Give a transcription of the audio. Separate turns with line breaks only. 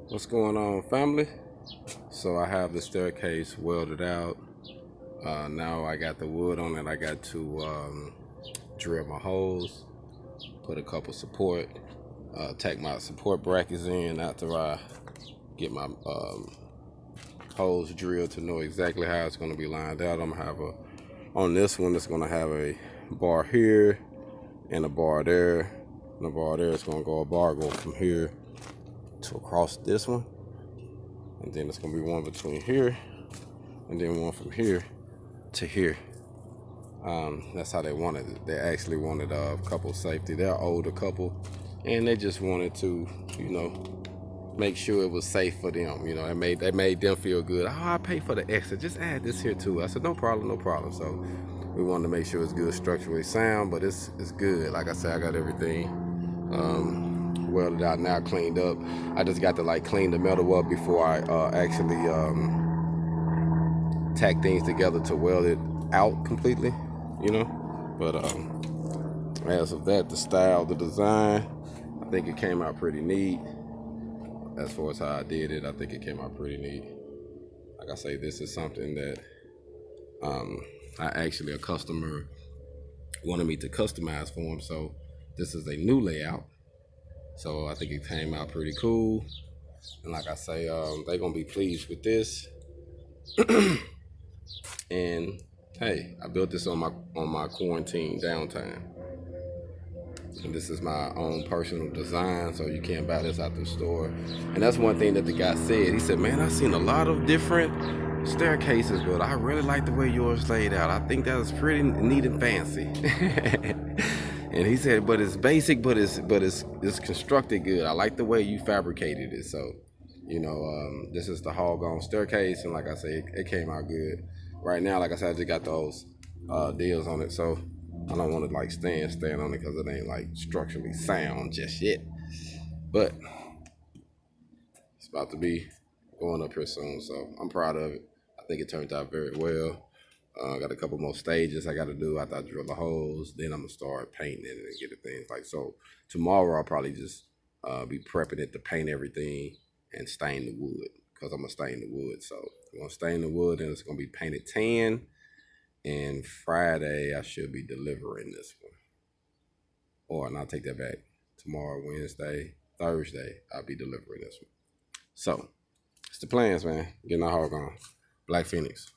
What's going on, family? So I have the staircase welded out. Now I got the wood on it. I got to drill my holes, put a couple support, take my support brackets in after I get my holes drilled to know exactly how it's going to be lined out. I'm gonna have on this one, it's going to have a bar here and a bar there. And the bar there is going to go a bar go from here to across this one. And then it's gonna be one between here and then one from here to here. That's how they wanted it. They actually wanted a couple safety. They're an older couple and they just wanted to, make sure it was safe for them. They made them feel good. Oh, I pay for the extra, just add this here too. I said no problem, no problem. So we wanted to make sure it's good structurally sound, but it's good. Like I said, I got everything welded out now, cleaned up. I just got to clean the metal up before I actually tack things together to weld it out completely, But as of that, the style, the design, I think it came out pretty neat. As far as how I did it, I think it came out pretty neat. Like I say, this is something that a customer wanted me to customize for him. So this is a new layout. So I think it came out pretty cool. And like I say, they're gonna be pleased with this. And hey, I built this on my quarantine downtime. And this is my own personal design, so you can't buy this out the store. And that's one thing that the guy said. He said, man, I've seen a lot of different staircases, but I really like the way yours laid out. I think that was pretty neat and fancy. And he said, but it's basic, but it's constructed good. I like the way you fabricated it. So, this is the HogOn Staircase, and like I say, it came out good. Right now, like I said, I just got those deals on it, so I don't want to stand on it because it ain't structurally sound just yet. But it's about to be going up here soon, so I'm proud of it. I think it turned out very well. Got a couple more stages I got to do after I drill the holes. Then I'm gonna start painting it and get the things so. Tomorrow I'll probably just be prepping it to paint everything and stain the wood, because I'm gonna stain the wood. So I'm gonna stain the wood and it's gonna be painted tan. And Friday I should be delivering this one. Or and I'll take that back. Tomorrow, Wednesday, Thursday, I'll be delivering this one. So it's the plans, man. Getting our hog on. Black Phoenix.